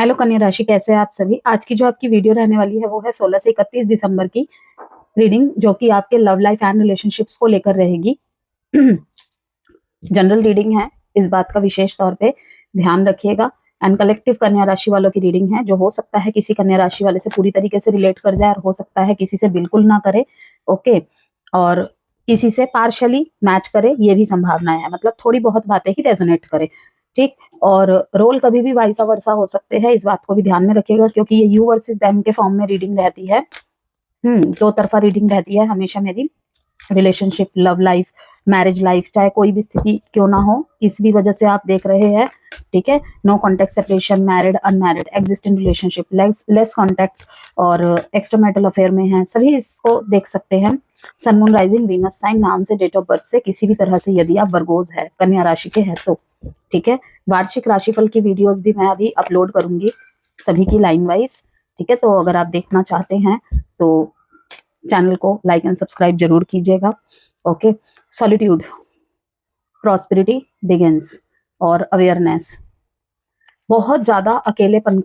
Hello कन्या राशि, कैसे हैं आप सभी। आज की जो आपकी वीडियो रहने वाली है वो है 16 से 31 दिसंबर की रीडिंग, जो कि आपके लव लाइफ एंड रिलेशनशिप्स को लेकर रहेगी। जनरल रीडिंग है, इस बात का विशेष तौर पे ध्यान रखिएगा। एंड कलेक्टिव कन्या राशि वालों की रीडिंग है, जो हो सकता है किसी कन्या राशि वाले से पूरी तरीके से रिलेट कर जाए और हो सकता है किसी से बिल्कुल ना करे। ओके, और किसी से पार्शली मैच करे, ये भी संभावनाएं है, मतलब थोड़ी बहुत बातें ही रेजोनेट करे। ठीक, और रोल कभी भी वाइसा वर्सा हो सकते हैं, इस बात को भी ध्यान में रखिएगा, क्योंकि ये यू वर्सेस देम के फॉर्म में रीडिंग रहती है। दो तरफा रीडिंग रहती है हमेशा मेरी। Relationship, love life, marriage life, चाहे कोई भी स्थिति क्यों ना हो, किस भी वजह से आप देख रहे हैं, ठीक है। No contact, separation, married, unmarried, existing relationship, less contact और एक्स्ट्रा मैरिटल अफेयर में है, सभी इसको देख सकते हैं। Sun, moon, rising, Venus sign, नाम से, डेट ऑफ बर्थ से, किसी भी तरह से यदि आप वर्गोज है, कन्या राशि के हैं तो ठीक है। वार्षिक राशिफल की वीडियोस भी मैं अभी अपलोड करूंगी, सभी की लाइन वाइज, ठीक है। तो अगर आप देखना चाहते हैं तो चैनल को लाइक एंड सब्सक्राइब जरूर कीजिएगा। ओके, सॉलिट्यूड, प्रॉस्पेरिटी बिगिंस और अवेयरनेस। बहुत ज्यादा अकेलेपन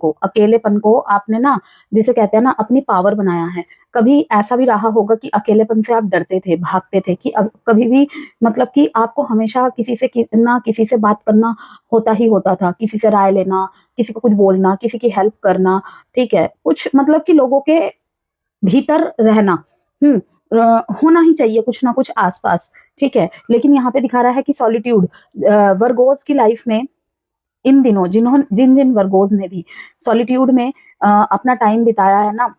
को आपने ना, जिसे कहते हैं ना, अपनी पावर बनाया है। कभी ऐसा भी रहा होगा कि अकेलेपन से आप डरते थे, भागते थे, कि अब कभी भी मतलब कि आपको हमेशा किसी से बात करना होता ही होता था, किसी से राय लेना, किसी को कुछ बोलना, किसी की हेल्प करना, ठीक है, कुछ मतलब कि लोगों के भीतर रहना। होना ही चाहिए कुछ ना कुछ आसपास, ठीक है। लेकिन यहाँ पे दिखा रहा है कि सॉलिट्यूड, वर्गोस की लाइफ में इन दिनों जिन जिन वर्गोज ने भी सॉलिट्यूड में अपना टाइम बिताया है ना,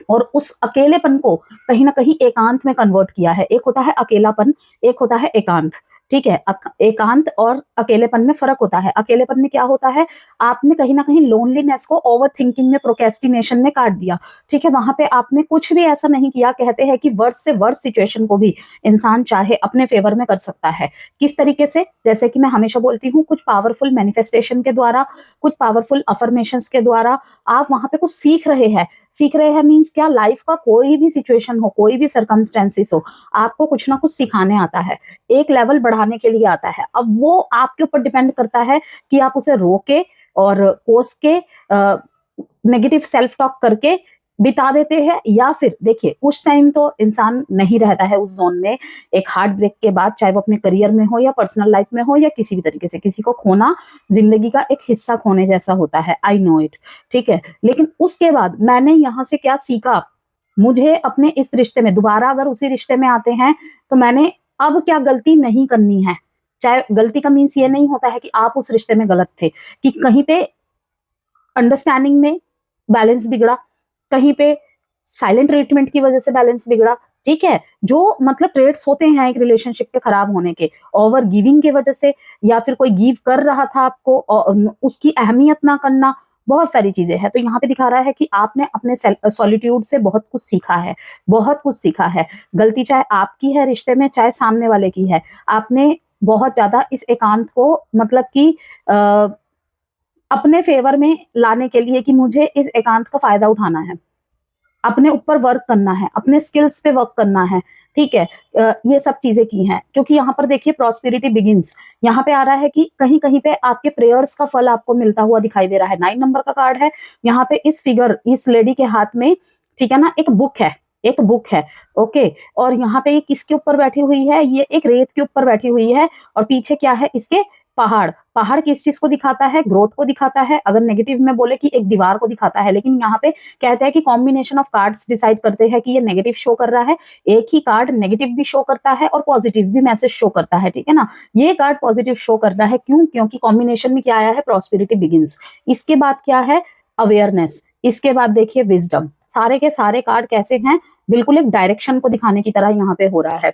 और उस अकेलेपन को कहीं ना कहीं एकांत में कन्वर्ट किया है। एक होता है अकेलापन, एक होता है एकांत, ठीक है। एकांत और अकेलेपन में फर्क होता है। अकेलेपन में क्या होता है, आपने कहीं ना कहीं लोनलीनेस को ओवर थिंकिंग में, प्रोकेस्टिनेशन में काट दिया, ठीक है। वहां पे आपने कुछ भी ऐसा नहीं किया। कहते हैं कि वर्स्ट से वर्स्ट सिचुएशन को भी इंसान चाहे अपने फेवर में कर सकता है। किस तरीके से, जैसे कि मैं हमेशा बोलती हूँ, कुछ पावरफुल मैनिफेस्टेशन के द्वारा, कुछ पावरफुल अफर्मेशंस के द्वारा आप वहां पे कुछ सीख रहे हैं मीन्स क्या, लाइफ का कोई भी सिचुएशन हो, कोई भी सर्कमस्टेंसेस हो, आपको कुछ ना कुछ सिखाने आता है, एक लेवल बढ़ाने के लिए आता है। अब वो आपके ऊपर डिपेंड करता है कि आप उसे रोके और कोस के, नेगेटिव सेल्फ टॉक करके बिता देते हैं, या फिर देखिए कुछ टाइम तो इंसान नहीं रहता है उस जोन में। एक हार्ट ब्रेक के बाद, चाहे वो अपने करियर में हो या पर्सनल लाइफ में हो या किसी भी तरीके से, किसी को खोना जिंदगी का एक हिस्सा खोने जैसा होता है, आई नो इट, ठीक है। लेकिन उसके बाद मैंने यहाँ से क्या सीखा, मुझे अपने इस रिश्ते में दोबारा अगर उसी रिश्ते में आते हैं तो मैंने अब क्या गलती नहीं करनी है। चाहे गलती का मीन्स ये नहीं होता है कि आप उस रिश्ते में गलत थे, कि कहीं पे अंडरस्टैंडिंग में बैलेंस बिगड़ा, कहीं पे साइलेंट ट्रीटमेंट की वजह से बैलेंस बिगड़ा, ठीक है। जो मतलब ट्रेड्स होते हैं एक रिलेशनशिप के खराब होने के, ओवर गिविंग की वजह से, या फिर कोई गिव कर रहा था आपको और उसकी अहमियत ना करना, बहुत सारी चीजें हैं। तो यहाँ पे दिखा रहा है कि आपने अपने सॉलिट्यूड से बहुत कुछ सीखा है, बहुत कुछ सीखा है। गलती चाहे आपकी है रिश्ते में, चाहे सामने वाले की है, आपने बहुत ज्यादा इस एकांत को मतलब कि अपने फेवर में लाने के लिए, कि मुझे इस एकांत का फायदा उठाना है, अपने ऊपर वर्क करना है, अपने स्किल्स पे वर्क करना है, ठीक है। ये सब चीजें की हैं, क्योंकि यहाँ पर देखिए प्रॉस्पेरिटी बिगिंस, यहाँ पे आ रहा है कि कहीं कहीं पे आपके प्रेयर्स का फल आपको मिलता हुआ दिखाई दे रहा है। 9 नंबर का कार्ड है यहाँ पे। इस लेडी के हाथ में, ठीक है ना, एक बुक है, ओके। और यहाँ पे ये किसके ऊपर बैठी हुई है, ये एक रेत के ऊपर बैठी हुई है, और पीछे क्या है इसके, पहाड़ किस चीज को दिखाता है, ग्रोथ को दिखाता है। अगर नेगेटिव में बोले कि एक दीवार को दिखाता है, लेकिन यहाँ पे कहते हैं कि कॉम्बिनेशन ऑफ कार्ड्स डिसाइड करते हैं कि ये नेगेटिव शो कर रहा है। एक ही कार्ड नेगेटिव भी शो करता है और पॉजिटिव भी मैसेज शो करता है, ठीक है ना। ये कार्ड पॉजिटिव शो कर रहा है, क्यों, क्योंकि कॉम्बिनेशन में क्या आया है, प्रॉस्पेरिटी बिगिंस। इसके बाद क्या है, अवेयरनेस। इसके बाद देखिए विजडम। सारे के सारे कार्ड कैसे हैं, बिल्कुल एक डायरेक्शन को दिखाने की तरह यहाँ पे हो रहा है,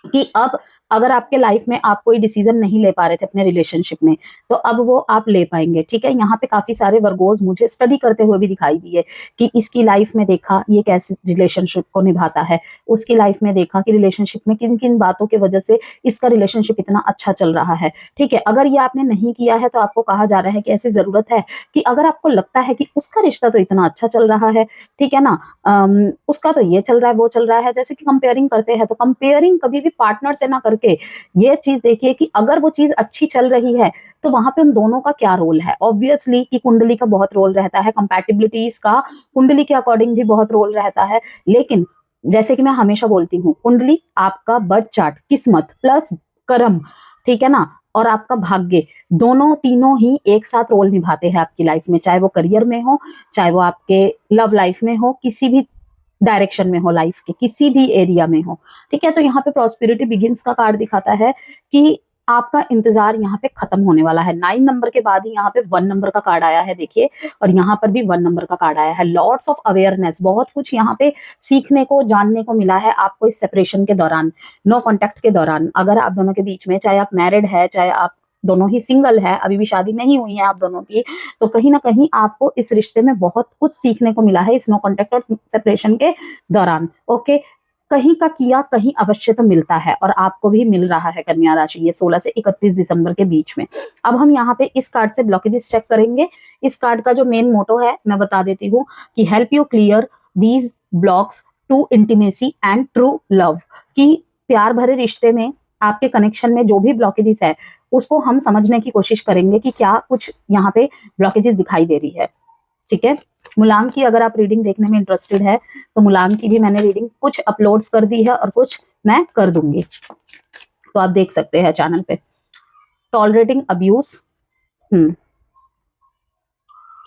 कि अब अगर आपके लाइफ में आप कोई डिसीजन नहीं ले पा रहे थे अपने रिलेशनशिप में, तो अब वो आप ले पाएंगे, ठीक है। यहाँ पे काफी सारे वर्गोज मुझे स्टडी करते हुए भी दिखाई दिए, कि इसकी लाइफ में देखा ये कैसे रिलेशनशिप को निभाता है, उसकी लाइफ में देखा कि रिलेशनशिप में किन किन बातों की वजह से इसका रिलेशनशिप इतना अच्छा चल रहा है, ठीक है। अगर ये आपने नहीं किया है तो आपको कहा जा रहा है कि ऐसी जरूरत है कि अगर आपको लगता है कि उसका रिश्ता तो इतना अच्छा चल रहा है, ठीक है ना, उसका तो ये चल रहा है, वो चल रहा है, जैसे कि कंपेयरिंग करते हैं, तो कंपेयरिंग कभी भी पार्टनर से ना करके करके ये चीज देखिए कि अगर वो चीज अच्छी चल रही है तो वहां पे उन दोनों का क्या रोल है। ऑब्वियसली कि कुंडली का बहुत रोल रहता है, कंपैटिबिलिटीज का कुंडली के अकॉर्डिंग भी बहुत रोल रहता है। लेकिन जैसे कि मैं हमेशा बोलती हूँ, कुंडली आपका बर्थ चार्ट, किस्मत प्लस कर्म, ठीक है ना, और आपका भाग्य, दोनों तीनों ही एक साथ रोल निभाते हैं आपकी लाइफ में, चाहे वो करियर में हो, चाहे वो आपके लव लाइफ में हो, किसी भी डायरेक्शन में हो, लाइफ के किसी भी एरिया में हो। ठीक है, तो यहाँ पे प्रॉस्पेरिटी बिगिंस का कार्ड दिखाता है कि आपका इंतजार यहाँ पे खत्म होने वाला है। 9 नंबर के बाद ही यहाँ पे 1 नंबर का कार्ड आया है, देखिए, और यहाँ पर भी 1 नंबर का कार्ड आया है। लॉट्स ऑफ अवेयरनेस, बहुत कुछ यहाँ पे सीखने को, जानने को मिला है आपको इस सेपरेशन के दौरान, नो कॉन्टेक्ट के दौरान। अगर आप दोनों के बीच में, चाहे आप मैरिड है, चाहे आप दोनों ही सिंगल है, अभी भी शादी नहीं हुई है आप दोनों की, तो कहीं ना कहीं आपको इस रिश्ते में बहुत कुछ सीखने को मिला है इस नो कॉन्टेक्ट और सेपरेशन के दौरान। ओके, कहीं का किया कहीं अवश्य तो मिलता है, और आपको भी मिल रहा है कन्या राशि, ये 16 से 31 दिसंबर के बीच में। अब हम यहाँ पे इस कार्ड से ब्लॉकेजेस चेक करेंगे। इस कार्ड का जो मेन मोटो है मैं बता देती हूँ कि help you clear these blocks to intimacy and true love, कि प्यार भरे रिश्ते में, आपके कनेक्शन में जो भी ब्लॉकेजेस है उसको हम समझने की कोशिश करेंगे कि क्या कुछ यहाँ पे ब्लॉकेजेस दिखाई दे रही है। ठीक है, मूलांक की अगर आप रीडिंग देखने में इंटरेस्टेड है तो मूलांक की भी मैंने रीडिंग कुछ अपलोड्स कर दी है और कुछ मैं कर दूंगी, तो आप देख सकते हैं चैनल पे। टॉलरेटिंग अब्यूज,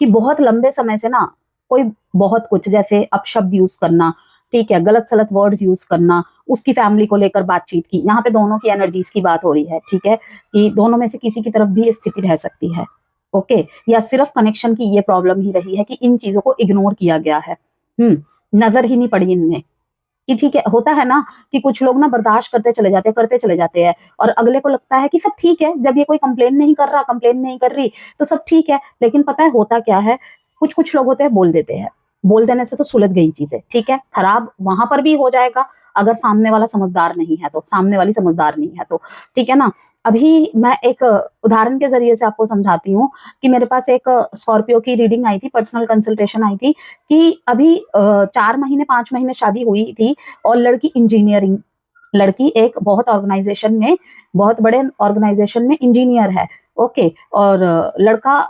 कि बहुत लंबे समय से ना कोई बहुत कुछ, जैसे अपशब्द यूज करना, ठीक है, गलत सलत वर्ड्स यूज करना, उसकी फैमिली को लेकर बातचीत की, यहाँ पे दोनों की एनर्जीज की बात हो रही है। ठीक है, कि दोनों में से किसी की तरफ भी ये स्थिति रह सकती है। ओके, या सिर्फ कनेक्शन की ये प्रॉब्लम ही रही है कि इन चीजों को इग्नोर किया गया है, नजर ही नहीं पड़ी इनमें, कि ठीक है, होता है ना कि कुछ लोग ना बर्दाश्त करते चले जाते हैं और अगले को लगता है कि सब ठीक है, जब ये कोई कंप्लेन नहीं कर रहा, कंप्लेन नहीं कर रही, तो सब ठीक है। लेकिन पता है होता क्या है, कुछ कुछ लोग होते हैं बोल देते हैं, बोल देने से तो सुलझ गई चीजें। ठीक है, खराब वहां पर भी हो जाएगा अगर सामने वाला समझदार नहीं है तो, सामने वाली समझदार नहीं है तो। ठीक है ना, अभी मैं एक उदाहरण के जरिए से आपको समझाती हूँ कि मेरे पास एक स्कॉर्पियो की रीडिंग आई थी, पर्सनल कंसल्टेशन आई थी, कि अभी 4 महीने 5 महीने शादी हुई थी और लड़की इंजीनियरिंग, लड़की एक बहुत ऑर्गेनाइजेशन में, बहुत बड़े ऑर्गेनाइजेशन में इंजीनियर है। ओके, और लड़का,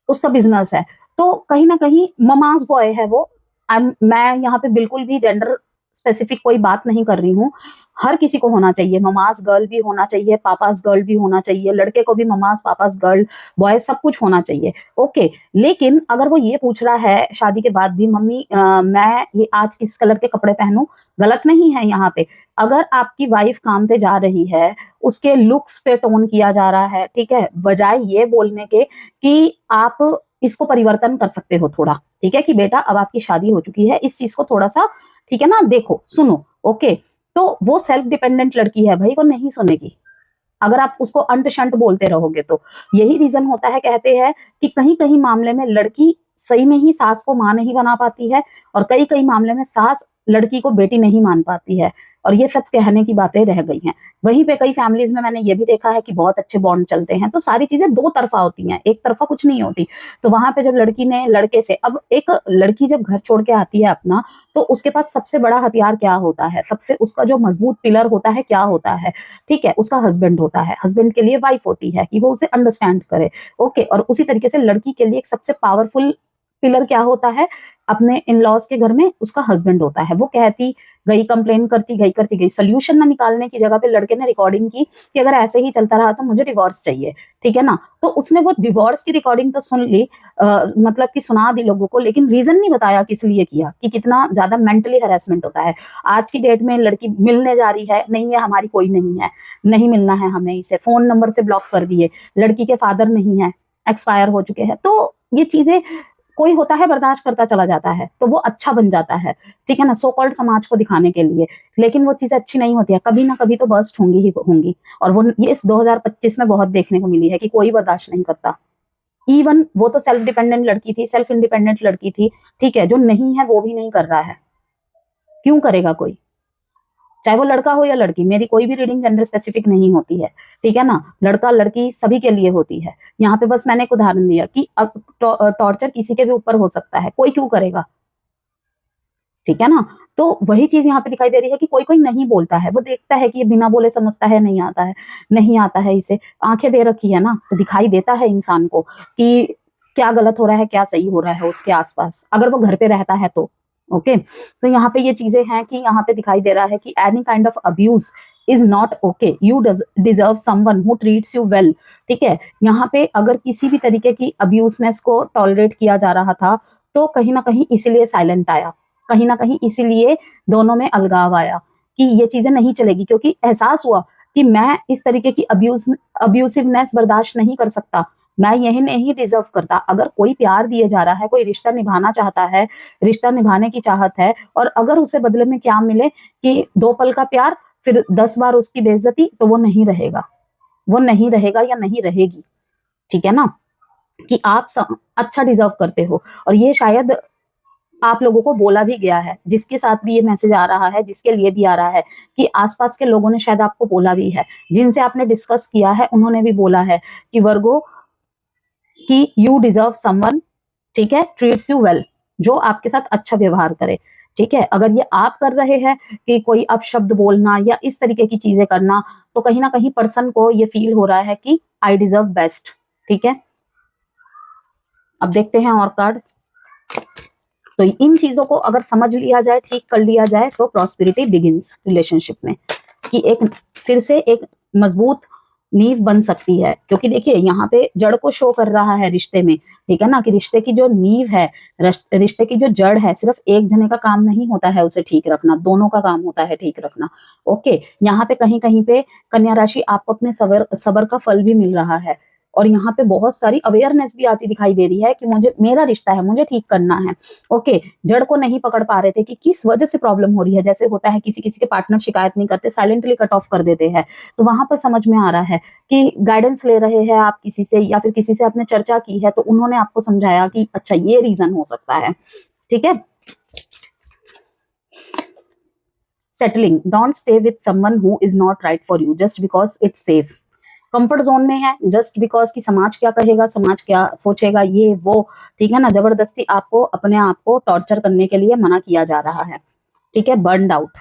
उसका बिजनेस है, तो कहीं ना कहीं ममाज बॉय है वो। मैं यहाँ पे बिल्कुल भी जेंडर स्पेसिफिक कोई बात नहीं कर रही हूँ, हर किसी को होना चाहिए, ममास गर्ल भी होना चाहिए, पापास गर्ल भी होना चाहिए, लड़के को भी ममास पापास गर्ल बॉय सब कुछ होना चाहिए। ओके, लेकिन अगर वो ये पूछ रहा है शादी के बाद भी, मम्मी मैं ये आज किस कलर के कपड़े पहनूं, गलत नहीं है यहाँ पे। अगर आपकी वाइफ काम पे जा रही है, उसके लुक्स पे टोन किया जा रहा है, ठीक है, बजाय ये बोलने के कि आप इसको परिवर्तन कर सकते हो थोड़ा, ठीक है, कि बेटा अब आपकी शादी हो चुकी है, इस चीज को थोड़ा सा, ठीक है ना, देखो सुनो। ओके, तो वो सेल्फ डिपेंडेंट लड़की है भाई, वो नहीं सुनेगी अगर आप उसको अंट शंट बोलते रहोगे तो। यही रीजन होता है, कहते हैं कि कहीं कहीं मामले में लड़की सही में ही सास को मां नहीं बना पाती है, और कई कई मामले में सास लड़की को बेटी नहीं मान पाती है, और ये सब कहने की बातें रह गई हैं। वहीं पे कई फैमिलीज में मैंने ये भी देखा है कि बहुत अच्छे बॉन्ड चलते हैं, तो सारी चीजें दो तरफा होती हैं, एक तरफा कुछ नहीं होती। तो वहां पे जब लड़की ने लड़के से, अब एक लड़की जब घर छोड़ के आती है अपना, तो उसके पास सबसे बड़ा हथियार क्या होता है, सबसे उसका जो मजबूत पिलर होता है क्या होता है, ठीक है, उसका हस्बैंड होता है। हस्बैंड के लिए वाइफ होती है कि वो उसे अंडरस्टैंड करे। ओके, और उसी तरीके से लड़की के लिए एक सबसे पावरफुल पिलर क्या होता है अपने इन लॉज के घर में, उसका हस्बैंड होता है। वो कहती गई, कंप्लेन करती गई, सोल्यूशन ना निकालने की जगह पे लड़के ने रिकॉर्डिंग की कि अगर ऐसे ही चलता रहा तो मुझे डिवोर्स चाहिए, ठीक है ना। तो उसने वो डिवोर्स की रिकॉर्डिंग तो सुन ली, मतलब कि सुना दी लोगों को, लेकिन रीजन नहीं बताया किस लिए किया, कि कितना ज्यादा मेंटली हैरेसमेंट होता है। आज की डेट में लड़की मिलने जा रही है, नहीं है हमारी कोई नहीं है, नहीं मिलना है हमें, इसे फोन नंबर से ब्लॉक कर दिए, लड़की के फादर नहीं है, एक्सपायर हो चुके हैं। तो ये चीजें कोई होता है बर्दाश्त करता चला जाता है तो वो अच्छा बन जाता है, ठीक है ना, सो कॉल्ड समाज को दिखाने के लिए। लेकिन वो चीजें अच्छी नहीं होती है, कभी ना कभी तो बर्स्ट होंगी ही होंगी, और वो ये इस 2025 में बहुत देखने को मिली है कि कोई बर्दाश्त नहीं करता। इवन वो तो सेल्फ डिपेंडेंट लड़की थी, सेल्फ इंडिपेंडेंट लड़की थी, ठीक है, जो नहीं है वो भी नहीं कर रहा है, क्यों करेगा कोई, चाहे वो लड़का हो या लड़की। मेरी कोई भी रीडिंग जेंडर स्पेसिफिक नहीं होती है, ठीक है ना, लड़का लड़की सभी के लिए होती है। यहाँ पे बस मैंने एक उदाहरण दिया कि टॉर्चर किसी के भी ऊपर हो सकता है, कोई क्यों करेगा, ठीक है ना। तो वही चीज यहाँ पे दिखाई दे रही है कि कोई कोई नहीं बोलता है, वो देखता है कि ये बिना बोले समझता है, नहीं आता है, नहीं आता है, इसे आंखें दे रखी है ना, तो दिखाई देता है इंसान को कि क्या गलत हो रहा है, क्या सही हो रहा है उसके आसपास, अगर वो घर पे रहता है तो। ओके, तो यहाँ पे ये चीजें हैं कि यहाँ पे दिखाई दे रहा है कि any kind of abuse is not okay, you deserve someone who treats you well. ठीक है, यहाँ पे अगर किसी भी तरीके की अब्यूजनेस को टॉलरेट किया जा रहा था तो कहीं ना कहीं इसीलिए साइलेंट आया, कहीं ना कहीं इसीलिए दोनों में अलगाव आया कि ये चीजें नहीं चलेगी, क्योंकि एहसास हुआ कि मैं इस तरीके की अब्यूसिवनेस बर्दाश्त नहीं कर सकता, मैं यही नहीं डिजर्व करता। अगर कोई प्यार दिए जा रहा है, कोई रिश्ता निभाना चाहता है, रिश्ता निभाने की चाहत है, और अगर उसे बदले में क्या मिले कि 2 पल का प्यार फिर 10 बार उसकी बेइज्जती, तो वो नहीं रहेगा, वो नहीं रहेगा या नहीं रहेगी। ठीक है ना, कि आप अच्छा डिजर्व करते हो। और ये शायद आप लोगों को बोला भी गया है, जिसके साथ भी ये मैसेज आ रहा है, जिसके लिए भी आ रहा है, कि आसपास के लोगों ने शायद आपको बोला भी है, जिनसे आपने डिस्कस किया है उन्होंने भी बोला है कि वर्गो कि यू डिजर्व समवन, ठीक है, ट्रीट्स यू वेल, जो आपके साथ अच्छा व्यवहार करे। ठीक है, अगर ये आप कर रहे हैं कि कोई अपशब्द बोलना या इस तरीके की चीजें करना, तो कहीं ना कहीं पर्सन को ये फील हो रहा है कि आई डिजर्व बेस्ट। ठीक है, अब देखते हैं और कार्ड। तो इन चीजों को अगर समझ लिया जाए, ठीक कर लिया जाए, तो प्रॉस्पेरिटी बिगिंस रिलेशनशिप में, कि एक फिर से एक मजबूत नींव बन सकती है। क्योंकि देखिए यहाँ पे जड़ को शो कर रहा है रिश्ते में, ठीक है ना, कि रिश्ते की जो नींव है, रिश्ते की जो जड़ है, सिर्फ एक जने का काम नहीं होता है उसे ठीक रखना, दोनों का काम होता है ठीक रखना। ओके, यहाँ पे कहीं कहीं पे कन्या राशि आपको अपने सबर का फल भी मिल रहा है, और यहाँ पे बहुत सारी अवेयरनेस भी आती दिखाई दे रही है कि मुझे, मेरा रिश्ता है, मुझे ठीक करना है। ओके, जड़ को नहीं पकड़ पा रहे थे कि किस वजह से प्रॉब्लम हो रही है। जैसे होता है किसी किसी के पार्टनर शिकायत नहीं करते, साइलेंटली कट ऑफ कर देते हैं, तो वहां पर समझ में आ रहा है कि गाइडेंस ले रहे हैं आप किसी से, या फिर किसी से आपने चर्चा की है तो उन्होंने आपको समझाया कि अच्छा ये रीजन हो सकता है। ठीक है, settling, don't stay with someone who is not right for you just because it's safe. Comfort zone में है जस्ट बिकॉज कि समाज क्या कहेगा, समाज क्या सोचेगा, ये वो, ठीक है ना, जबरदस्ती आपको अपने आप को टॉर्चर करने के लिए मना किया जा रहा है। ठीक है, burned out,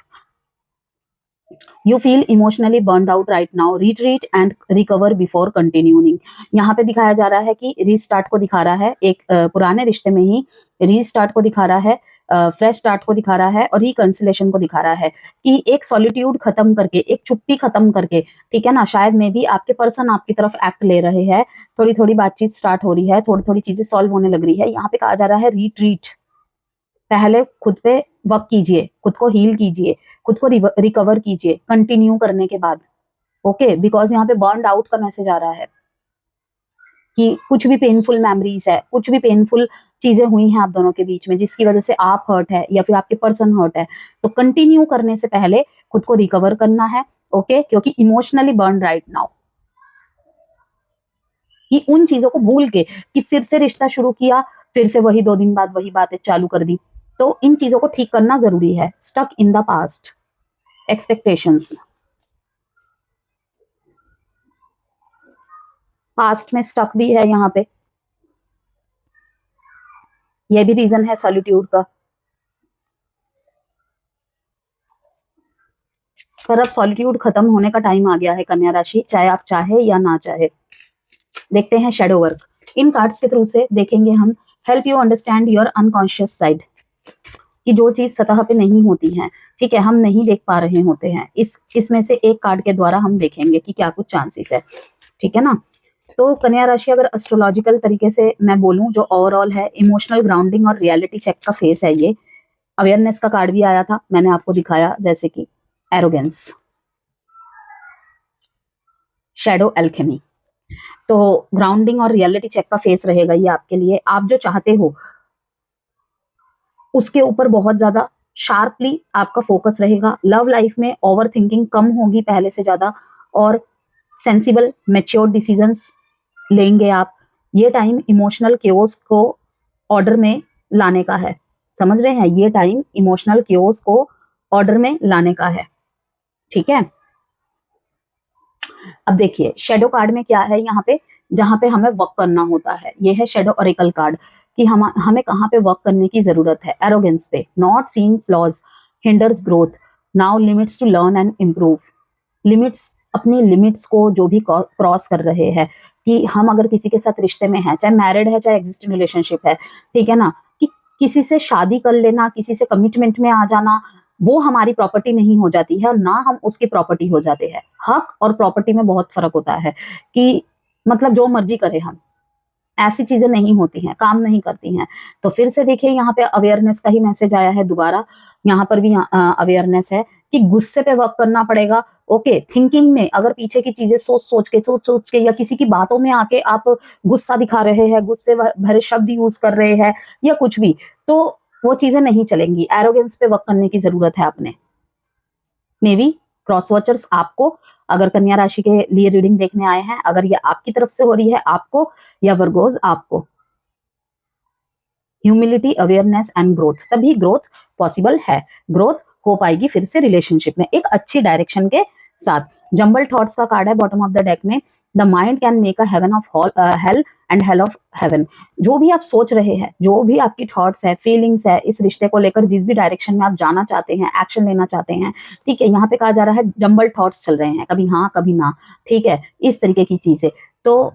you feel emotionally burned out right now, retreat and recover before continuing. यहाँ पे दिखाया जा रहा है कि रीस्टार्ट को दिखा रहा है, एक पुराने रिश्ते में ही रीस्टार्ट को दिखा रहा है, फ्रेश स्टार्ट को दिखा रहा है, और रिकंसिलेशन को दिखा रहा है कि एक सॉलिट्यूड खत्म करके, एक चुप्पी खत्म करके, ठीक है ना, शायद में भी आपके पर्सन आपकी तरफ एक्ट ले रहे हैं, थोड़ी थोड़ी बातचीत स्टार्ट हो रही है, थोड़ी थोड़ी चीजें सॉल्व होने लग रही है। यहाँ पे कहा जा रहा है रिट्रीट, पहले खुद पे वर्क कीजिए, खुद को हील कीजिए, खुद को रिकवर कीजिए कंटिन्यू करने के बाद। ओके, बिकॉज यहाँ पे बर्नड आउट का मैसेज आ रहा है कि कुछ भी पेनफुल मेमोरीज है, कुछ भी पेनफुल चीजें हुई हैं आप दोनों के बीच में, जिसकी वजह से आप हर्ट है या फिर आपके पर्सन हर्ट है, तो कंटिन्यू करने से पहले खुद को रिकवर करना है। ओके, क्योंकि इमोशनली बर्न राइट नाउ, कि उन चीजों को भूल के कि फिर से रिश्ता शुरू किया, फिर से वही 2 दिन बाद वही बातें चालू कर दी, तो इन चीजों को ठीक करना जरूरी है। Stuck in the past, expectations, past में स्टक भी है यहाँ पे, यह भी रीजन है सॉलिट्यूड का। पर अब सॉलिट्यूड खत्म होने का टाइम आ गया है कन्या राशि, चाहे आप चाहे या ना चाहे। देखते हैं शेडो वर्क, इन कार्ड्स के थ्रू से देखेंगे हम, help you understand your unconscious side, कि जो चीज सतह पे नहीं होती है, ठीक है, हम नहीं देख पा रहे होते हैं, इसमें से एक कार्ड के द्वारा हम देखेंगे कि क्या कुछ चांसेस है। ठीक है ना, तो कन्या राशि अगर एस्ट्रोलॉजिकल तरीके से मैं बोलूं, जो ओवरऑल है, इमोशनल ग्राउंडिंग और रियलिटी चेक का फेस है ये। अवेयरनेस का कार्ड भी आया था, मैंने आपको दिखाया, जैसे कि एरोगेंस, शैडो एल्केमी। तो ग्राउंडिंग और रियलिटी चेक का फेस रहेगा ये आपके लिए। आप जो चाहते हो उसके ऊपर बहुत ज्यादा शार्पली आपका फोकस रहेगा। लव लाइफ में ओवर थिंकिंग कम होगी पहले से ज्यादा, और सेंसिबल मैच्योर डिसीजंस लेंगे आप। ये टाइम इमोशनल केओस को ऑर्डर में लाने का है, समझ रहे हैं, ये टाइम इमोशनल केओस को ऑर्डर में लाने का है। ठीक है, अब देखिए शेडो कार्ड में क्या है यहाँ पे, जहां पे हमें वर्क करना होता है, ये है शेडो ऑरेकल कार्ड, कि हमें कहाँ पे वर्क करने की जरूरत है। एरोगेंस पे, not seeing flaws, hinders growth, now limits to learn and improve. Limits, अपनी लिमिट्स को जो भी क्रॉस कर रहे हैं, कि हम अगर किसी के साथ रिश्ते में हैं, चाहे मैरिड है चाहे एग्जिस्टिंग रिलेशनशिप है, ठीक है ना, कि किसी से शादी कर लेना, किसी से कमिटमेंट में आ जाना, वो हमारी प्रॉपर्टी नहीं हो जाती है और ना हम उसकी प्रॉपर्टी हो जाते हैं। हक और प्रॉपर्टी में बहुत फर्क होता है, कि मतलब जो मर्जी करे हम, ऐसी चीजें नहीं होती हैं, काम नहीं करती हैं। तो फिर से देखिए यहाँ पे अवेयरनेस का ही मैसेज आया है दोबारा, यहाँ पर भी अवेयरनेस है कि गुस्से पे वर्क करना पड़ेगा। ओके, थिंकिंग में अगर पीछे की चीजें सोच सोच के या किसी की बातों में आके आप गुस्सा दिखा रहे हैं, गुस्से भरे शब्द यूज कर रहे हैं या कुछ भी, तो वो चीजें नहीं चलेंगी। एरोगेंस पे वर्क करने की जरूरत है अपने। मे बी क्रॉस वॉचर्स आपको, अगर कन्या राशि के लिए रीडिंग देखने आए हैं, अगर ये आपकी तरफ से हो रही है आपको, या वर्गोज आपको, ह्यूमिलिटी, अवेयरनेस एंड ग्रोथ, तभी ग्रोथ पॉसिबल है। ग्रोथ हो पाएगी फिर से रिलेशनशिप में एक अच्छी डायरेक्शन के साथ। जंबल थॉट्स का कार्ड है बॉटम ऑफ द डेक में। The mind can make a heaven of hell and hell of heaven. जो भी आप सोच रहे हैं, जो भी आपकी थॉट्स है, फीलिंग्स है, इस रिश्ते को लेकर जिस भी डायरेक्शन में आप जाना चाहते हैं, एक्शन लेना चाहते हैं, ठीक है, यहाँ पे कहा जा रहा है जंबल थॉट्स चल रहे हैं, कभी हाँ कभी ना, ठीक है, इस तरीके की चीजें। तो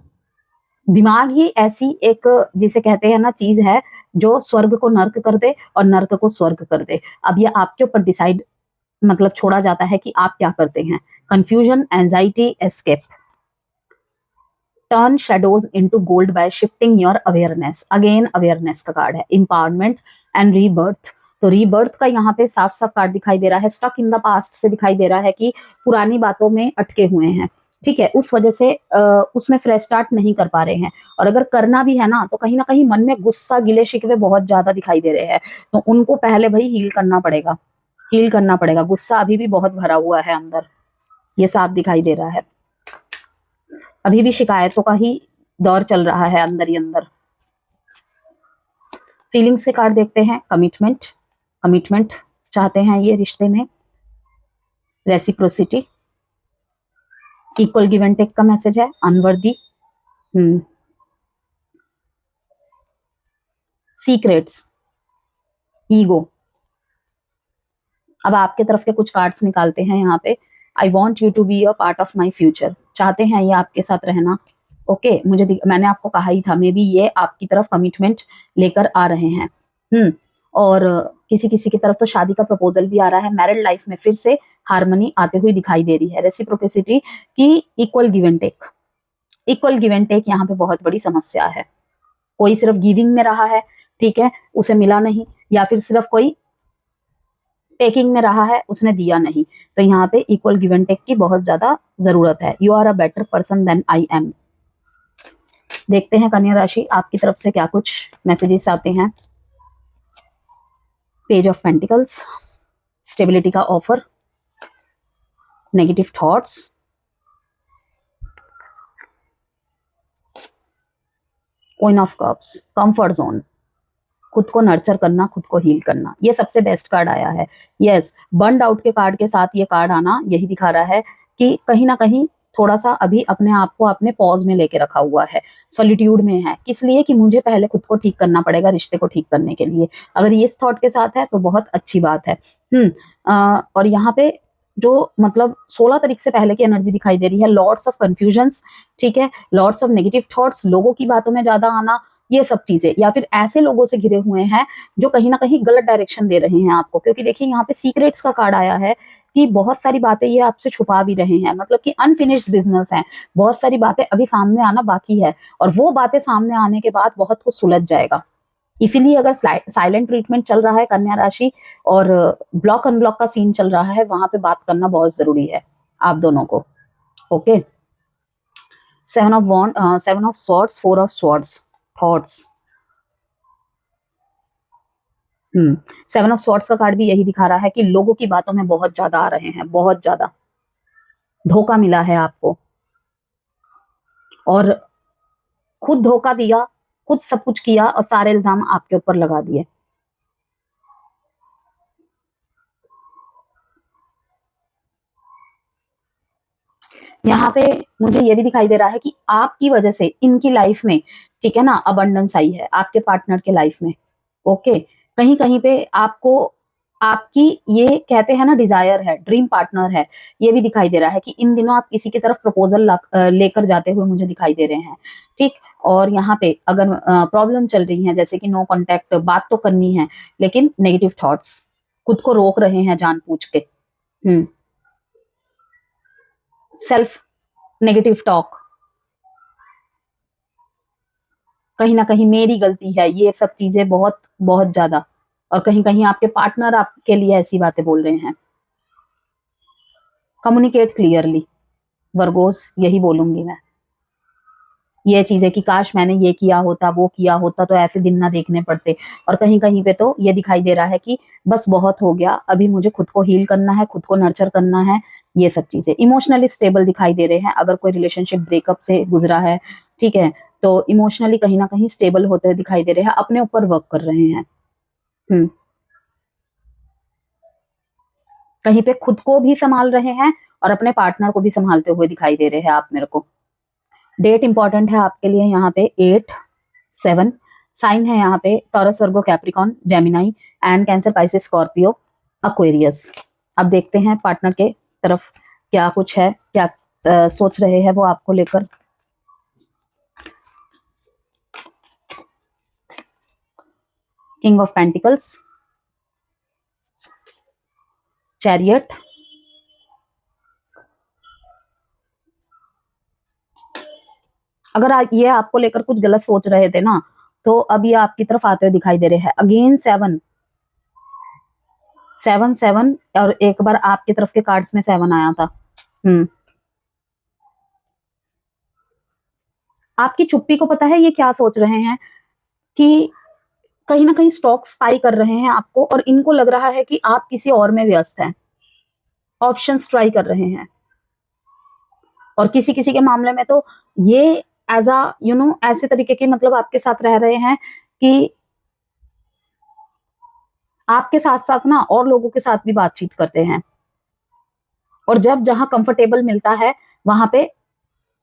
दिमाग ही ऐसी एक, जिसे कहते हैं ना, चीज है जो स्वर्ग को नर्क कर दे और नर्क को स्वर्ग कर दे। अब ये आपके ऊपर डिसाइड, मतलब छोड़ा जाता है कि आप क्या करते हैं। Confusion, anxiety, escape. Turn shadows into gold bye shifting your awareness. Again awareness का कार्ड है। Empowerment and rebirth. तो रीबर्थ का यहाँ पे साफ साफ कार्ड दिखाई दे रहा है। स्टक इन द पास्ट से दिखाई दे रहा है कि पुरानी बातों में अटके हुए हैं, ठीक है, उस वजह से उसमें फ्रेश स्टार्ट नहीं कर पा रहे हैं। और अगर करना भी है ना, तो कहीं ना कहीं मन में गुस्सा, गिले शिकवे बहुत ज्यादा दिखाई दे रहे हैं, तो उनको पहले भाई हील करना पड़ेगा, हील करना पड़ेगा। गुस्सा अभी भी बहुत भरा हुआ है अंदर, ये साफ दिखाई दे रहा है। अभी भी शिकायतों का ही दौर चल रहा है अंदर ही अंदर। फीलिंग्स के कार्ड देखते हैं। कमिटमेंट, कमिटमेंट चाहते हैं ये रिश्ते में। Reciprocity, equal give and take का मैसेज है। Unworthy, secrets, ego. अब आपके तरफ के कुछ कार्ड्स निकालते हैं यहाँ पे। I want you to be a part of my future. चाहते हैं ये आपके साथ रहना। ओके, मैंने आपको कहा ही था, मे बी ये आपकी तरफ कमिटमेंट लेकर आ रहे हैं। और किसी किसी की तरफ तो शादी का प्रपोजल भी आ रहा है। मैरिड लाइफ में फिर से हार्मनी आते हुई दिखाई दे रही है। रेसिप्रोकेसिटी की equal give and take. Equal give and take यहाँ पे बहुत बड़ी समस्या है। कोई सिर्फ गिविंग में रहा है, ठीक है, उसे मिला नहीं, या फिर सिर्फ कोई टेकिंग में रहा है, उसने दिया नहीं। तो यहाँ पे इक्वल गिव एंड टेक की बहुत ज्यादा जरूरत है। You are a better person than I am. देखते हैं कन्या राशि आपकी तरफ से क्या कुछ मैसेजेस आते हैं। पेज ऑफ पेंटिकल्स, स्टेबिलिटी का offer, negative thoughts, queen of cups, comfort zone, खुद को नर्चर करना, खुद को हील करना। ये सबसे बेस्ट कार्ड आया है। यस, बर्नड आउट के कार्ड के साथ ये कार्ड आना यही दिखा रहा है कि कहीं ना कहीं थोड़ा सा अभी अपने आप को अपने पॉज में लेके रखा हुआ है, सॉलिट्यूड में है। किस लिए? कि मुझे पहले खुद को ठीक करना पड़ेगा रिश्ते को ठीक करने के लिए। अगर ये इस थॉट के साथ है तो बहुत अच्छी बात है। और यहाँ पे जो मतलब 16 तारीख से पहले की एनर्जी दिखाई दे रही है, लॉट्स ऑफ कंफ्यूजन्स, ठीक है, लॉट्स ऑफ नेगेटिव थॉट्स, लोगों की बातों में ज्यादा आना, ये सब चीजें, या फिर ऐसे लोगों से घिरे हुए हैं जो कहीं ना कहीं गलत डायरेक्शन दे रहे हैं आपको। क्योंकि देखिए यहाँ पे सीक्रेट्स का कार्ड आया है कि बहुत सारी बातें ये आपसे छुपा भी रहे हैं, मतलब कि अनफिनिश्ड बिजनेस है। बहुत सारी बातें अभी सामने आना बाकी है, और वो बातें सामने आने के बाद बहुत कुछ सुलझ जाएगा। इसीलिए अगर साइलेंट ट्रीटमेंट चल रहा है कन्या राशि, और ब्लॉक अनब्लॉक का सीन चल रहा है, वहां पे बात करना बहुत जरूरी है आप दोनों को। Okay, 7 of swords, 4 of swords, thoughts. 7 of swords का कार्ड भी यही दिखा रहा है कि लोगों की बातों में बहुत ज्यादा आ रहे हैं, बहुत ज्यादा धोखा मिला है आपको, और खुद धोखा दिया, खुद सब कुछ किया, और सारे इल्जाम आपके ऊपर लगा दिए। यहाँ पे मुझे ये भी दिखाई दे रहा है कि आपकी वजह से इनकी लाइफ में, ठीक है ना, अबंडेंस आई है आपके पार्टनर के लाइफ में। ओके, कहीं कहीं पे आपको आपकी ये कहते हैं ना डिजायर है, ड्रीम पार्टनर है, ये भी दिखाई दे रहा है कि इन दिनों आप किसी की तरफ प्रपोजल लेकर जाते हुए मुझे दिखाई दे रहे हैं, ठीक। और यहाँ पे अगर प्रॉब्लम चल रही है जैसे कि नो कांटेक्ट, बात तो करनी है लेकिन नेगेटिव थॉट्स, खुद को रोक रहे हैं जानबूझ के, सेल्फ नेगेटिव टॉक, कहीं ना कहीं मेरी गलती है, ये सब चीजें बहुत बहुत ज्यादा। और कहीं कहीं आपके पार्टनर आपके लिए ऐसी बातें बोल रहे हैं। कम्युनिकेट क्लियरली वर्गोस, यही बोलूंगी मैं। ये चीजें कि काश मैंने ये किया होता, वो किया होता तो ऐसे दिन ना देखने पड़ते। और कहीं कहीं पे तो ये दिखाई दे रहा है कि बस बहुत हो गया, अभी मुझे खुद को हील करना है, खुद को नर्चर करना है, ये सब चीजें। इमोशनली स्टेबल दिखाई दे रहे हैं, अगर कोई रिलेशनशिप ब्रेकअप से गुजरा है, ठीक है, तो इमोशनली कहीं ना कहीं स्टेबल होते दिखाई दे रहे हैं, अपने ऊपर वर्क कर रहे हैं। कहीं पे खुद को भी संभाल रहे हैं और अपने पार्टनर को भी संभालते हुए दिखाई दे रहे हैं आप मेरे को। डेट इंपॉर्टेंट है आपके लिए, यहाँ पे 8, 7। साइन है यहाँ पे taurus, Virgo, Capricorn, Gemini and cancer, Pisces, Scorpio, Aquarius. अब देखते हैं पार्टनर के तरफ क्या कुछ है, क्या सोच रहे हैं वो आपको लेकर। किंग ऑफ पेंटिकल्स, चैरियट, अगर ये आपको लेकर कुछ गलत सोच रहे थे ना, तो अब ये आपकी तरफ आते हुए दिखाई दे रहे हैं। अगेन 7, 7, 7, और एक बार आपकी तरफ के कार्ड्स में 7 आया था। आपकी चुप्पी को पता है ये क्या सोच रहे हैं कि कहीं ना कहीं स्टॉक स्पाई कर रहे हैं आपको, और इनको लग रहा है कि आप किसी और में व्यस्त हैं, ऑप्शंस ट्राई कर रहे हैं। और किसी किसी के मामले में तो ये एज अ ऐसे तरीके के मतलब आपके साथ रह रहे हैं कि आपके साथ साथ ना और लोगों के साथ भी बातचीत करते हैं, और जब जहां कंफर्टेबल मिलता है वहां पे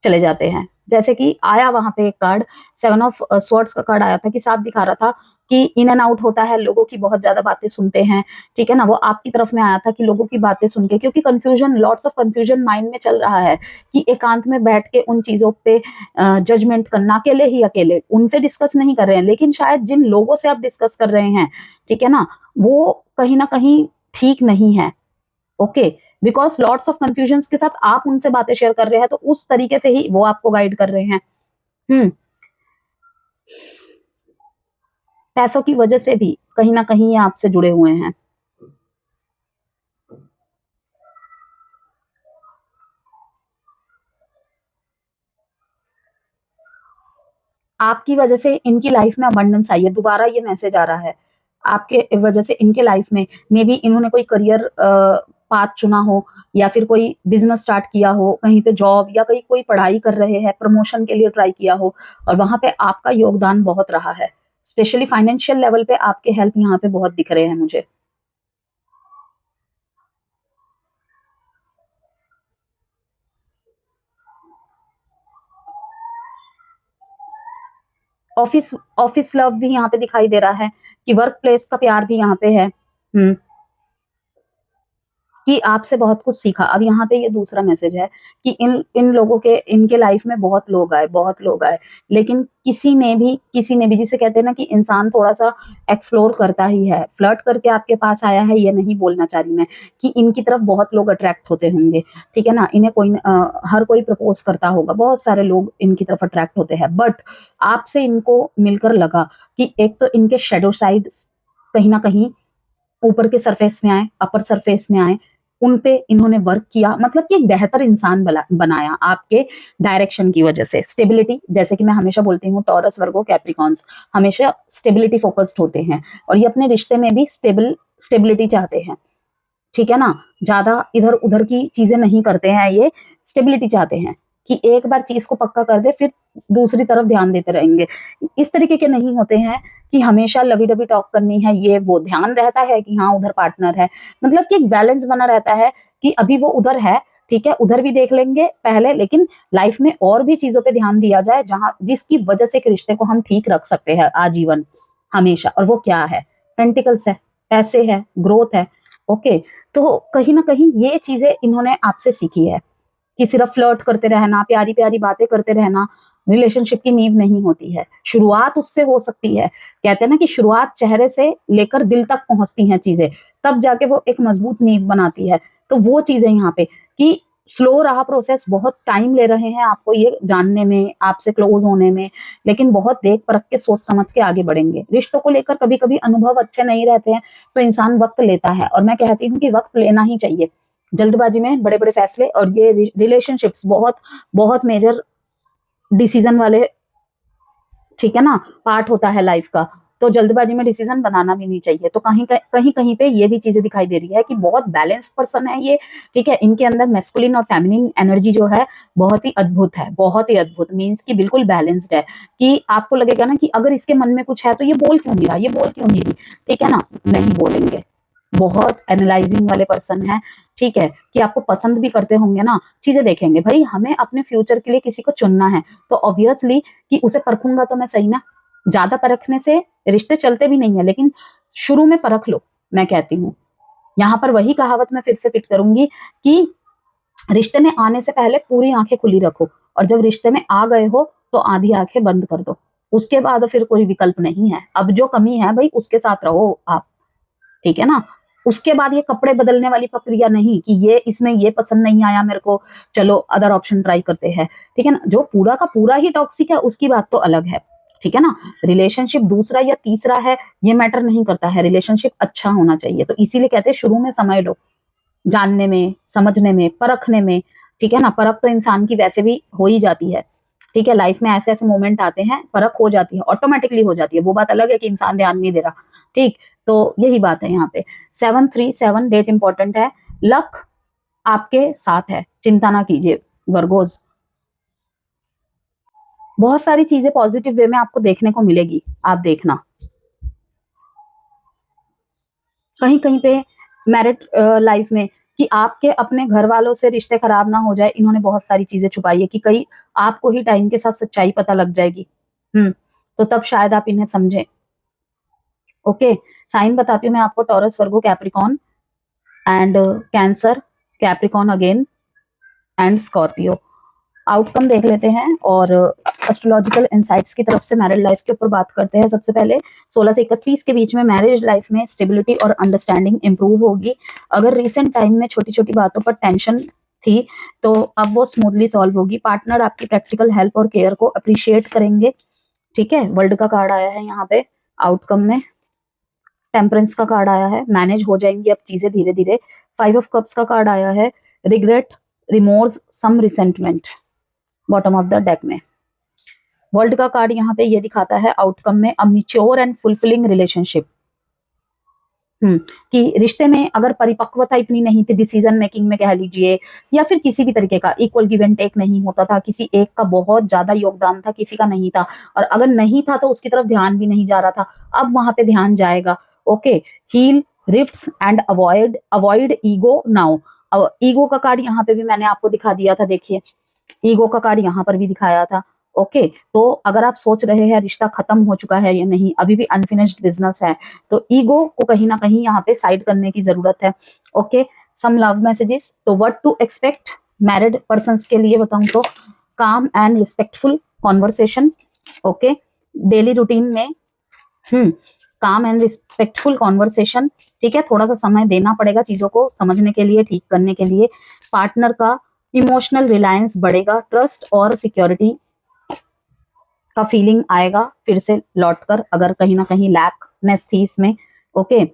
चले जाते हैं। जैसे कि आया वहां पे एक कार्ड, 7 ऑफ स्वॉर्ड्स का कार्ड आया था कि साफ दिखा रहा था कि इन एंड आउट होता है, लोगों की बहुत ज्यादा बातें सुनते हैं, ठीक है ना। वो आपकी तरफ में आया था कि लोगों की बातें सुन के, क्योंकि confusion, lots of confusion mind में चल रहा है कि एकांत में बैठ के उन चीजों पे जजमेंट करना, अकेले ही अकेले उनसे डिस्कस नहीं कर रहे हैं, लेकिन शायद जिन लोगों से आप डिस्कस कर रहे हैं, ठीक है ना, वो कहीं ना कहीं ठीक नहीं है। Okay, because lots of confusion के साथ आप उनसे बातें शेयर कर रहे हैं, तो उस तरीके से ही वो आपको गाइड कर रहे हैं। पैसों की वजह से भी कहीं ना कहीं आपसे जुड़े हुए हैं। आपकी वजह से इनकी लाइफ में अबंडेंस आई है, दोबारा ये मैसेज आ रहा है। आपके वजह से इनके लाइफ में मे बी इन्होंने कोई करियर पाथ चुना हो, या फिर कोई बिजनेस स्टार्ट किया हो, कहीं पे जॉब या कहीं कोई पढ़ाई कर रहे हैं, प्रमोशन के लिए ट्राई किया हो, और वहां पे आपका योगदान बहुत रहा है। स्पेशली फाइनेंशियल लेवल पे आपके हेल्प यहाँ पे बहुत दिख रहे हैं मुझे। ऑफिस ऑफिस लव भी यहाँ पे दिखाई दे रहा है कि वर्क प्लेस का प्यार भी यहाँ पे है। कि आपसे बहुत कुछ सीखा। अब यहाँ पे ये दूसरा मैसेज है कि इन इन लोगों के, इनके लाइफ में बहुत लोग आए, बहुत लोग आए, लेकिन किसी ने भी जिसे कहते हैं ना कि इंसान थोड़ा सा एक्सप्लोर करता ही है, फ्लर्ट करके आपके पास आया है, ये नहीं बोलना चाह रही मैं कि इनकी तरफ बहुत लोग अट्रैक्ट होते होंगे, ठीक है ना। इन्हें कोई हर कोई प्रपोज करता होगा, बहुत सारे लोग इनकी तरफ अट्रैक्ट होते हैं, बट आपसे इनको मिलकर लगा कि एक तो इनके शेडो साइड कहीं ना कहीं ऊपर के सरफेस में आए, अपर सरफेस में आए, उन पे इन्होंने वर्क किया, मतलब कि एक बेहतर इंसान बनाया आपके डायरेक्शन की वजह से। स्टेबिलिटी, जैसे कि मैं हमेशा बोलती हूँ, टॉरस, वर्गो, कैप्रिकॉन्स हमेशा स्टेबिलिटी फोकस्ड होते हैं, और ये अपने रिश्ते में भी स्टेबिलिटी चाहते हैं, ठीक है ना। ज्यादा इधर उधर की चीजें नहीं करते हैं, ये स्टेबिलिटी चाहते हैं कि एक बार चीज को पक्का कर दे फिर दूसरी तरफ ध्यान देते रहेंगे। इस तरीके के नहीं होते हैं कि हमेशा लवी डबी टॉक करनी है, ये वो। ध्यान रहता है कि हाँ उधर पार्टनर है, मतलब कि एक बैलेंस बना रहता है कि अभी वो उधर है, ठीक है, उधर भी देख लेंगे पहले, लेकिन लाइफ में और भी चीजों पे ध्यान दिया जाए जहां जिसकी वजह से एक रिश्ते को हम ठीक रख सकते हैं आजीवन, हमेशा। और वो क्या है? पेंटिकल्स है, पैसे है, ग्रोथ है। ओके, तो कहीं ना कहीं ये चीजें इन्होंने आपसे सीखी है कि सिर्फ फ्लर्ट करते रहना, प्यारी प्यारी बातें करते रहना रिलेशनशिप की नींव नहीं होती है। शुरुआत उससे हो सकती है, कहते हैं ना कि शुरुआत चेहरे से लेकर दिल तक पहुंचती हैं चीजें, तब जाके वो एक मजबूत नींव बनाती है। तो वो चीजें यहाँ पे कि स्लो रहा प्रोसेस, बहुत टाइम ले रहे हैं आपको ये जानने में, आपसे क्लोज होने में, लेकिन बहुत देख परख के सोच समझ के आगे बढ़ेंगे। रिश्तों को लेकर कभी कभी अनुभव अच्छे नहीं रहते हैं, तो इंसान वक्त लेता है, और मैं कहती हूँ कि वक्त लेना ही चाहिए। जल्दबाजी में बड़े बड़े फैसले और ये रिलेशनशिप्स बहुत बहुत मेजर डिसीजन वाले, ठीक है ना, पार्ट होता है लाइफ का। तो जल्दबाजी में डिसीजन बनाना भी नहीं चाहिए। तो कहीं पे ये भी चीजें दिखाई दे रही है कि बहुत बैलेंस्ड पर्सन है ये, ठीक है। इनके अंदर मैस्कुलिन और फेमिनिन एनर्जी जो है बहुत ही अद्भुत है, बहुत ही अद्भुत, मीन्स कि बिल्कुल बैलेंस्ड है। कि आपको लगेगा ना कि अगर इसके मन में कुछ है तो ये बोल क्यों नहीं रहा, ये बोल क्यों नहीं रही, ठीक है ना, नहीं बोलेंगे। बहुत एनालाइजिंग वाले पर्सन है, ठीक है। कि आपको पसंद भी करते होंगे ना, चीजें देखेंगे। भाई हमें अपने फ्यूचर के लिए किसी को चुनना है, तो ऑब्वियसली कि उसे परखूंगा तो मैं, सही ना। ज्यादा परखने से रिश्ते चलते भी नहीं है, लेकिन शुरू में परख लो, मैं कहती हूँ। यहाँ पर वही कहावत मैं फिर से फिट करूंगी कि रिश्ते में आने से पहले पूरी आंखें खुली रखो, और जब रिश्ते में आ गए हो तो आधी आंखें बंद कर दो। उसके बाद फिर कोई विकल्प नहीं है। अब जो कमी है भाई उसके साथ रहो आप, ठीक है ना। उसके बाद ये कपड़े बदलने वाली प्रक्रिया नहीं कि ये इसमें ये पसंद नहीं आया मेरे को, चलो अदर ऑप्शन ट्राई करते हैं, ठीक है ना। जो पूरा का पूरा ही टॉक्सिक है उसकी बात तो अलग है, ठीक है ना। रिलेशनशिप दूसरा या तीसरा है ये मैटर नहीं करता है, रिलेशनशिप अच्छा होना चाहिए। तो इसीलिए कहते हैं शुरू में समय लो, जानने में, समझने में, परखने में, ठीक है ना। परख तो इंसान की वैसे भी हो ही जाती है, ठीक है। लाइफ में ऐसे ऐसे मोमेंट आते हैं, परख हो जाती है, ऑटोमेटिकली हो जाती है। वो बात अलग है कि इंसान ध्यान नहीं दे रहा, ठीक। तो यही बात है यहाँ पे। 737 डेट इंपॉर्टेंट है। लक आपके साथ है, चिंता ना कीजिए वर्गोज। बहुत सारी चीजें पॉजिटिव वे में आपको देखने को मिलेगी, आप देखना। कहीं कहीं पे मैरिड लाइफ में कि आपके अपने घर वालों से रिश्ते खराब ना हो जाए, इन्होंने बहुत सारी चीजें छुपाई है कि कहीं आपको ही टाइम के साथ सच्चाई पता लग जाएगी। तो तब शायद आप इन्हें समझें। ओके, साइन बताती हूँ मैं आपको, taurus, Virgo, Capricorn and cancer, Capricorn again and Scorpio. Outcome देख लेते हैं और एस्ट्रोलॉजिकल इनसाइट्स की तरफ से मैरिड लाइफ के ऊपर बात करते हैं। सबसे पहले 16 से 31 के बीच में मैरिज लाइफ में स्टेबिलिटी और अंडरस्टैंडिंग इंप्रूव होगी। अगर रिसेंट टाइम में छोटी छोटी बातों पर टेंशन थी तो अब वो स्मूथली सॉल्व होगी। पार्टनर आपकी प्रैक्टिकल हेल्प और केयर को अप्रिशिएट करेंगे, ठीक है। वर्ल्ड का कार्ड आया है यहाँ पे आउटकम में, टेम्परेंस का कार्ड आया है, मैनेज हो जाएंगी अब चीजें धीरे धीरे। 5 ऑफ कप्स का कार्ड आया है, regret, remorse, some resentment bottom of the deck में। वर्ल्ड का कार्ड यहाँ पे ये दिखाता है आउटकम में a mature and fulfilling relationship. कि रिश्ते में अगर परिपक्वता इतनी नहीं थी, डिसीजन मेकिंग में कह लीजिए, या फिर किसी भी तरीके का इक्वल गिव एंड टेक नहीं होता था, किसी एक का बहुत ज्यादा योगदान था, किसी का नहीं था, और अगर नहीं था तो उसकी तरफ ध्यान भी नहीं जा रहा था, अब वहां पे ध्यान जाएगा। Okay, heal rifts and avoid ego now. Ego का कार्ड यहाँ पे भी मैंने आपको दिखा दिया था, देखिए ईगो का कार्ड यहाँ पर भी दिखाया था। ओके, तो अगर आप सोच रहे हैं रिश्ता खत्म हो चुका है या नहीं, अभी भी अनफिनिश्ड बिजनेस है, तो ईगो को कहीं ना कहीं यहाँ पे साइड करने की जरूरत है। Okay, some love messages. तो what to expect married persons के लिए बताऊं तो काम and respectful conversation. Okay, daily routine में काम एंड रिस्पेक्टफुल कॉन्वर्सेशन, ठीक है। थोड़ा सा समय देना पड़ेगा चीजों को समझने के लिए, ठीक करने के लिए। पार्टनर का इमोशनल रिलायंस बढ़ेगा, ट्रस्ट और सिक्योरिटी का फीलिंग आएगा फिर से लौटकर, अगर कहीं ना कहीं लैकनेस थी इसमें। ओके,